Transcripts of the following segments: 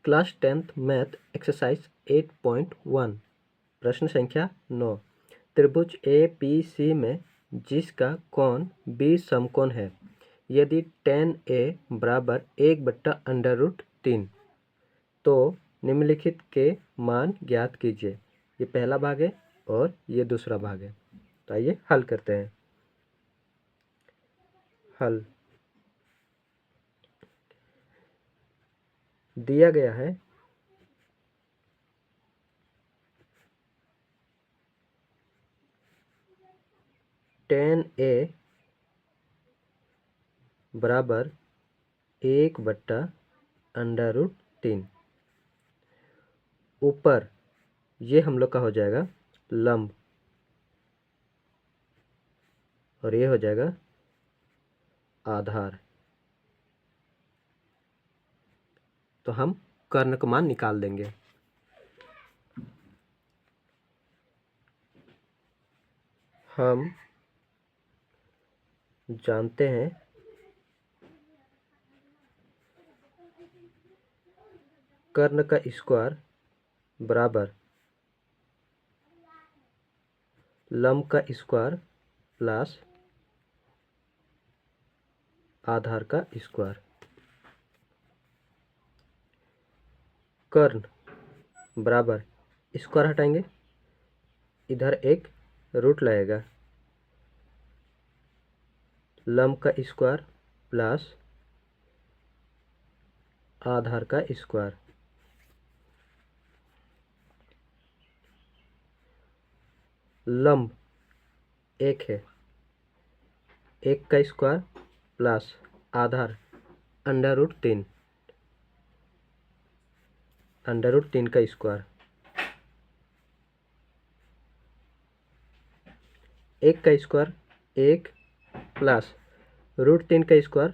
Class 10th math exercise 8.1 प्रश्न संख्या 9। त्रिभुज ए पी सी में जिसका कोण बी समकोण है यदि tan A बराबर 1/√3 तो निम्नलिखित के मान ज्ञात कीजिए। ये पहला भाग है और ये दूसरा भाग है। तो आइए हल करते हैं। हल दिया गया है tan A बराबर 1/√3। ऊपर ये हम लोग का हो जाएगा लंब और ये हो जाएगा आधार। तो हम कर्ण का मान निकाल देंगे। हम जानते हैं कर्ण का स्क्वायर बराबर लंब का स्क्वायर प्लस आधार का स्क्वायर। कर्ण बराबर स्क्वायर हटाएंगे, इधर एक रूट लगेगा, लंब का स्क्वायर प्लस आधार का स्क्वायर। लंब एक है, एक का स्क्वायर प्लस आधार √3 √3 का स्क्वायर। एक का स्क्वायर 1 प्लस √3 का स्क्वायर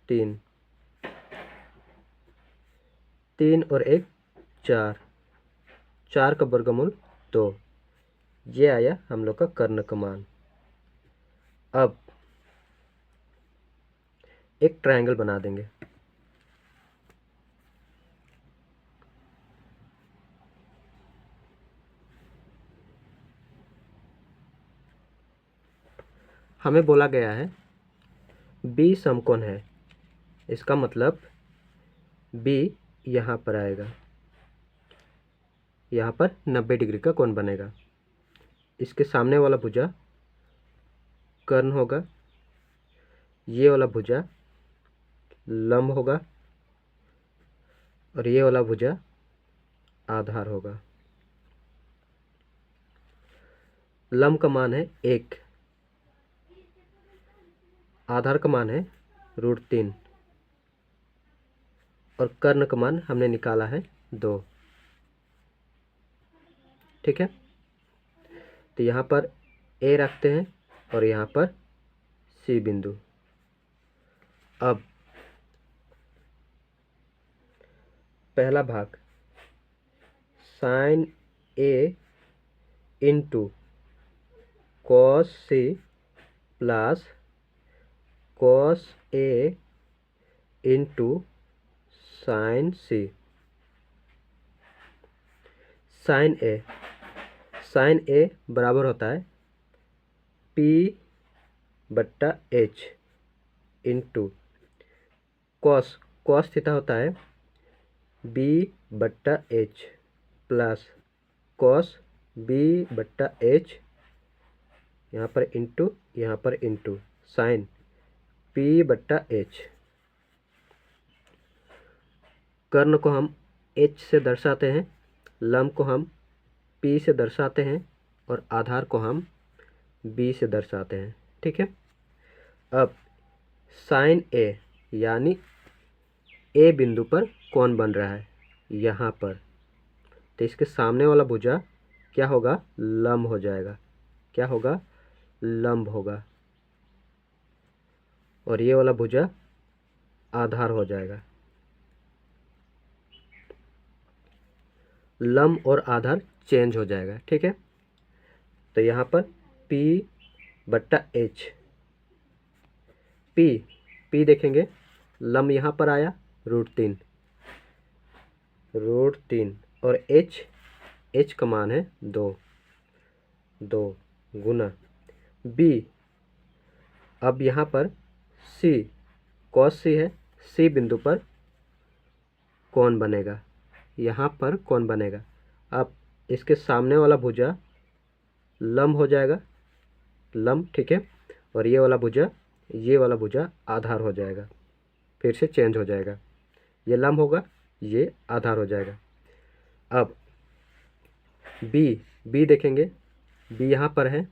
3, 3 और 1 4, 4 का वर्गमूल 2। ये आया हम लोग का कर्ण का मान। अब एक ट्रायंगल बना देंगे। हमें बोला गया है बी समकोण है, इसका मतलब बी यहाँ पर आएगा, यहाँ पर 90 डिग्री का कोण बनेगा। इसके सामने वाला भुजा कर्ण होगा, ये वाला भुजा लंब होगा और ये वाला भुजा आधार होगा। लंब का मान है 1, आधार का मान है √3 और कर्ण का मान हमने निकाला है 2। ठीक है, तो यहाँ पर ए रखते हैं और यहाँ पर सी बिंदु। अब पहला भाग sin A into cos C plus cos A into sin C। sin A बराबर होता है P/H इंटू cos थीटा होता है B/H प्लस cos B/H, यहाँ पर इंटू यहाँ पर इंटू sin P/H। कर्ण को हम H से दर्शाते हैं, लंब को हम P से दर्शाते हैं और आधार को हम B से दर्शाते हैं। ठीक है, अब sin A यानी A बिंदु पर कोण बन रहा है यहाँ पर, तो इसके सामने वाला भुजा क्या होगा, लंब हो जाएगा। क्या होगा, लंब होगा और ये वाला भुजा आधार हो जाएगा। लंब और आधार चेंज हो जाएगा। ठीक है, तो यहाँ पर P/H, P देखेंगे, लंब यहाँ पर आया √3, √3 और h का मान है 2 गुना b। अब यहाँ पर c cos c है, c बिंदु पर कौन बनेगा, यहाँ पर कौन बनेगा। अब इसके सामने वाला भुजा लंब हो जाएगा, लंब, ठीक है, और ये वाला भुजा आधार हो जाएगा, फिर से चेंज हो जाएगा, ये लंब होगा, ये आधार हो जाएगा। अब b देखेंगे, b यहाँ पर है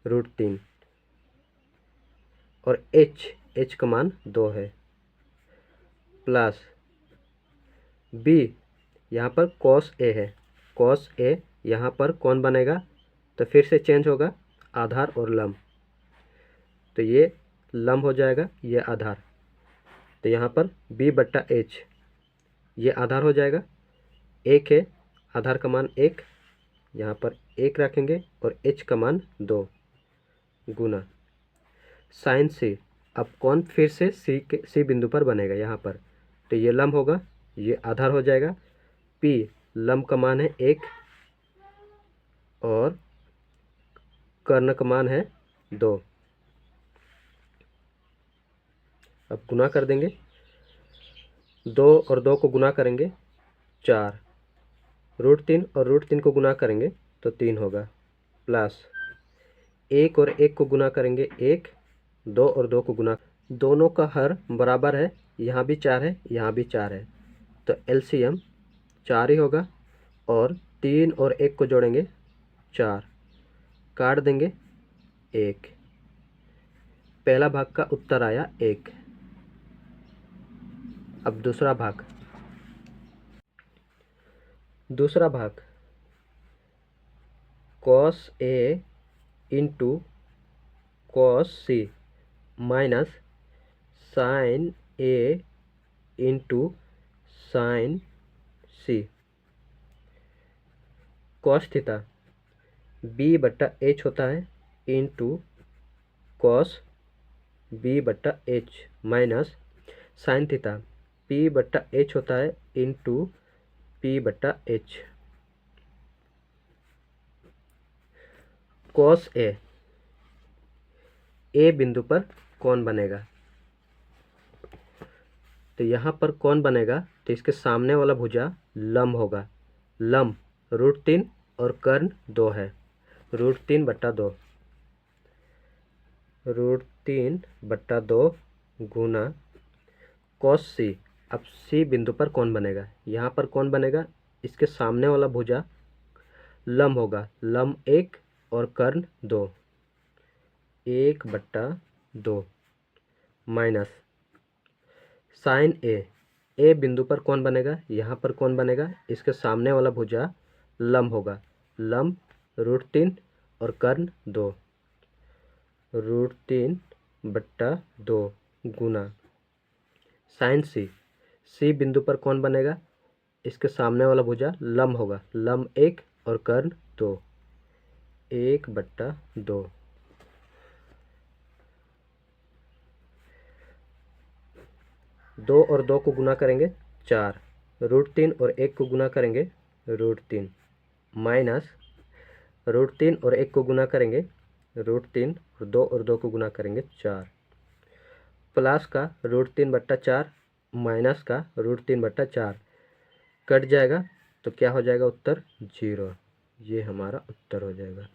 √3 और h का मान 2 है, प्लस b यहाँ पर cos a है, cos a यहाँ पर कौन बनेगा, तो फिर से चेंज होगा, आधार और लंब, तो ये लंब हो जाएगा, ये आधार, तो यहाँ पर b/h ये आधार हो जाएगा, 1 है, आधार का मान 1, यहाँ पर 1 रखेंगे और h का मान 2 गुना साइन c। अब कौन फिर से c बिंदु पर बनेगा यहाँ पर, तो ये लंब होगा, ये आधार हो जाएगा, p लंब का मान है 1 और कर्ण का मान है 2। अब गुना कर देंगे, 2 और 2 को गुना करेंगे 4, √3 और √3 को गुना करेंगे तो 3 होगा, प्लस 1 और 1 को गुना करेंगे 1, 2 और 2 को गुना, दोनों का हर बराबर है, यहाँ भी 4 है, यहाँ भी 4 है, तो एलसीएम 4 ही होगा, और 3 और 1 को जोड़ेंगे 4, काट देंगे 1, पहला भाग का उत्तर आया 1। अब दूसरा भाग cos a into cos c minus sin a into sin c cos theta b/h होता है into cos b/h minus sin theta p/h होता है इंटू p/h। cos a बिंदु पर कौन बनेगा, तो यहाँ पर कौन बनेगा, तो इसके सामने वाला भुजा लंब होगा, लंब √3 और कर्ण 2 है, √3/2 गुना cos c। अब c बिंदु पर कौन बनेगा, यहाँ पर कौन बनेगा, इसके सामने वाला भुजा लंब होगा, लंब 1 और कर्ण 2, 1/2 माइनस साइन a बिंदु पर कौन बनेगा, यहाँ पर कौन बनेगा, इसके सामने वाला भुजा लंब होगा, लंब √3 और कर्ण 2, √3/2 गुना साइन c बिंदु पर कौन बनेगा, इसके सामने वाला भुजा लंब होगा, लंब 1 और कर्ण 2, 1/2। दो और 2 को गुना करेंगे 4, √3 और 1 को गुना करेंगे √3 माइनस √3 और 1 को गुना करेंगे √3 और 2 को गुना करेंगे 4, प्लस का √3/4 माइनस का √3/4 कट जाएगा, तो क्या हो जाएगा उत्तर 0, ये हमारा उत्तर हो जाएगा।